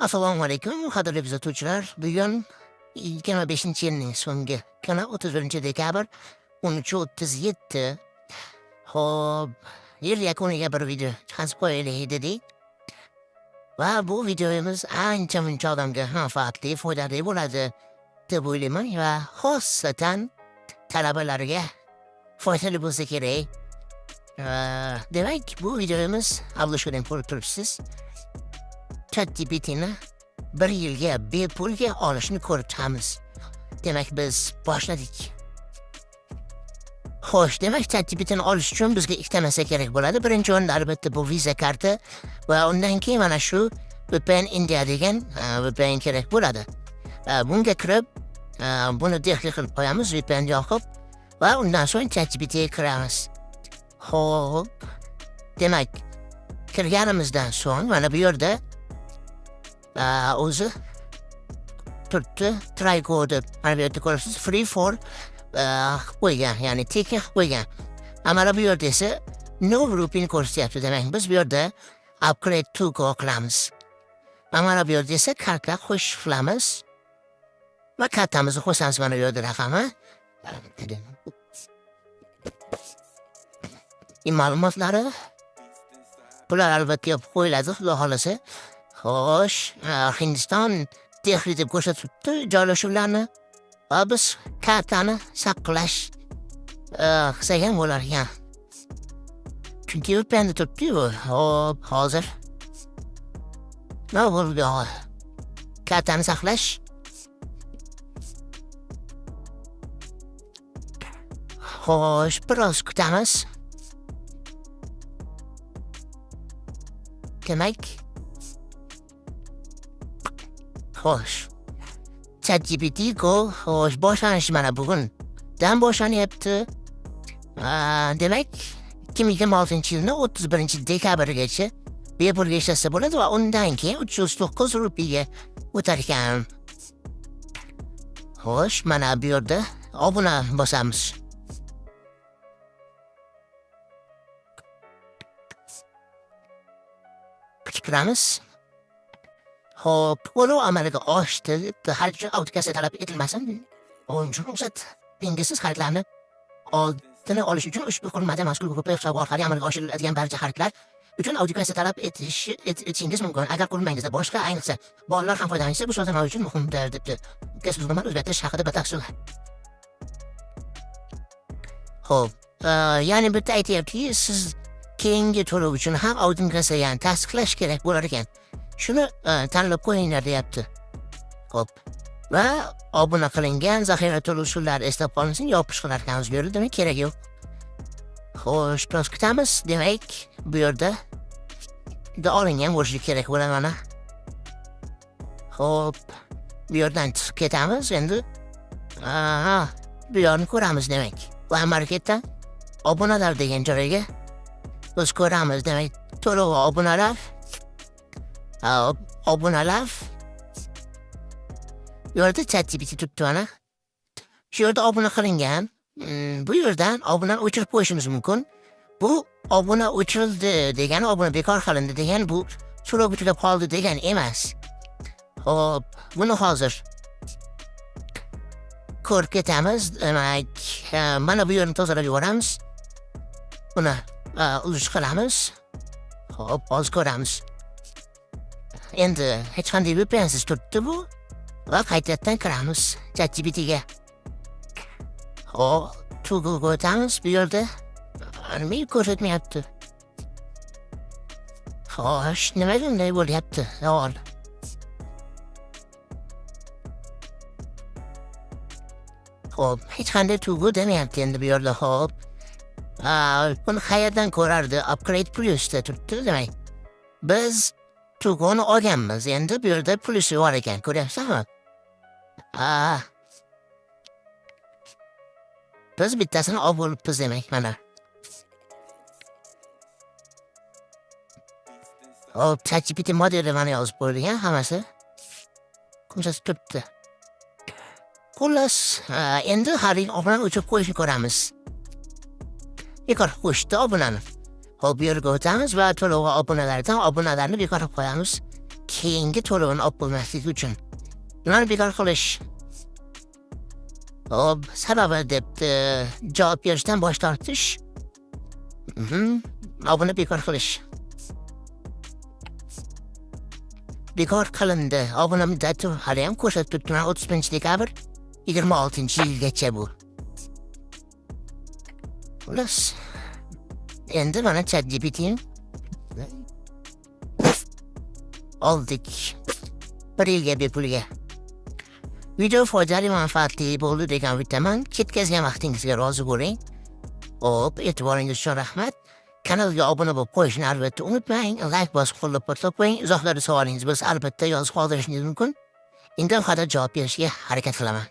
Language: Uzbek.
Assalomu alaykum, qadrli kuzatuvchilar. Bugun 25-yilning so'nggi kuni 31-dekabr 13:37. Xo'p, yil yakuniga bir video chiqarib qo'yaylik dedik. Va bu videomiz ancha-muncha odamga manfaatli, foydali bo'ladi deb o'ylayman va xosatan talabalarga foydali bo'lsa kerak. Demak, bu videomiz oblashudan ko'rib turibsiz. ChatGPT'ni 1 yilga bepulga olishni ko'rib chiqamiz. Demak, biz boshladik. Xo'sh, demak, ChatGPT'ni olish uchun bizga ikkita narsa kerak bo'ladi. Birinchi o'rinda albatta bu viza karti va undan keyin mana shu VPN India degan VPN kerak bo'ladi. Bunga kirib, buni dehli qilib qo'yamiz, VPN yoqib va undan so'ng ChatGPT'ga kiramiz. Xo'p, demak, kirganimizdan so'ng mana bu yerda o'zi turibdi, try go deb mana bu yerda ko'rasiz, free for qo'ygan, ya'ni tekin qo'ygan. Mana bu yerda esa no grouping ko'rsatyapti. Demak, biz bu yerda upgrade to go qilamiz. Mana bu yerda esa kartlar qo'shib qilamiz va kartamizni qo'shamiz. Mana bu yerda raqami ma'lumotlari bular albatta yopib qo'yiladi, xudo xolasa. Xo'sh, Hindiston Dehli deb ko'rsatibdi joylashuvlarni va biz kartani saqlash qilsak ham bo'lar ekan. Chunki VPNda turibdi-ku. Hop, hozir nima bo'ldi? Kartani saqlash. Xo'sh, biroz kutamiz. Demak, xo'sh, ChatGPT Go xo'sh boshlanishi mana bugundan boshlanyapti. Demak, 2026-yilning 31-dekabrigacha bepulga ishlasa bo'ladi va undan keyin 309 rupiyaga o'tar ekan. Xo'sh, mana bu yerda obuna bosamiz. Kiramiz. Xo'p, uni amalga oshdi. Hali autikasi talab etilmasin. Uchun ruxsat pengisiz xaridlarni oldini olish uchun ushbu qurilmada mazkur guruh hisobi orqali amalga oshiriladigan barcha xaridlar uchun autikasi talab etishingiz mumkin. Agar qurilmangizda boshqa, ayniqsa bolalar ham foydalansa, bu sozlama uchun muhimdir debdi. Gaz-uzilmalar o'zgartirish haqida batafsil. Xo'p, ya'ni bitta aytyapti, siz keyingi to'lov uchun ham audinkasi, ya'ni tasdiqlash kerak bo'lar ekan. Shuni tanlab qo'yinglar deyapti. Xo'p. Va obuna qilingan zaxira to'lovchilar eslab qolinsin, yopishqilar ekanmiz bu yerda, demak kerak yo'q. Xo'sh, biroz kutamiz. Demak, bu yerda olingan bo'lishi kerak bo'ladi mana. Xo'p, bu yerdan chiqib ketamiz endi. Bu yerni ko'ramiz demak. Va marketdan obunalar degan joyga biz ko'ramiz. Demak, to'lov va obunalar. Obunalar. Bu yerda ChatGPT turibdi mana. Shu yerda obuna qilingan. Bu yerdan obunani o'chirib qo'yishimiz mumkin. Bu obuna o'chirildi degani, obuna bekor qilindi degani, bu to'lov tugab qoldi degan emas. Xo'p, buni hozir ko'rib ketamiz. Demak, mana bu yerni tozalab yuboramiz. Buni uzish qilamiz. Xo'p, hozir ko'ramiz. Endi hech qanday VPNsiz turibdi bu. Va qaytadan kiramiz ChatGPT'ga. Xo'p, Google'ga o'tamiz. Bu yerda nima ko'rsatmayapti? Xo'sh, nima bunday bo'lyapti? Savol. Xo'p, hech qanday tugu demayapti endi bu yerda. Xo'p. Buni qayerdan ko'rardi? Upgrade Plus'da turibdi demak. Biz tuguni olganmiz. Endi bu yerda plusi bor ekan, ko'ryapsizmi? Biz bittasini olib bo'libmiz demak mana. Xo'p, ChatGPT modeli mana yozib qo'yilgan hammasi. Ko'rsatib turibdi. Xullas, endi har yil obunani o'chirib qo'yishni ko'ramiz. Bekor qo'shdi obunani. Xo'p, bu yerga o'tamiz va to'lov va obunalardan obunalarni bekor qilib qo'yamiz. keyingi to'lovini olib bo'lmasligi uchun ularni bekor qilish. Hop, sababi debdi javob berishdan bosh tortish. Obuna bekor qilish. Bekor qilindi. Obuna muddati hali ham ko'rsatib turibdi. 30-dekabr 26-yilgacha bu. Xullas. Endi mana ChatGPT'ni oldik. 1 yilga bepulga. Video foydali manfaatli bo'ldi degan bittaman. Ketkazgan vaqtingizga rozi bo'ling. Hop, e'tiboringiz uchun rahmat. Kanalga obuna bo'lib qo'yishni albatta unutmang. Like bosib qo'llab-quvvatlab qo'ying. Izohlarda savolingiz bo'lsa albatta yozib qoldirishingiz mumkin. Endi xato javob berishga harakat qilaman.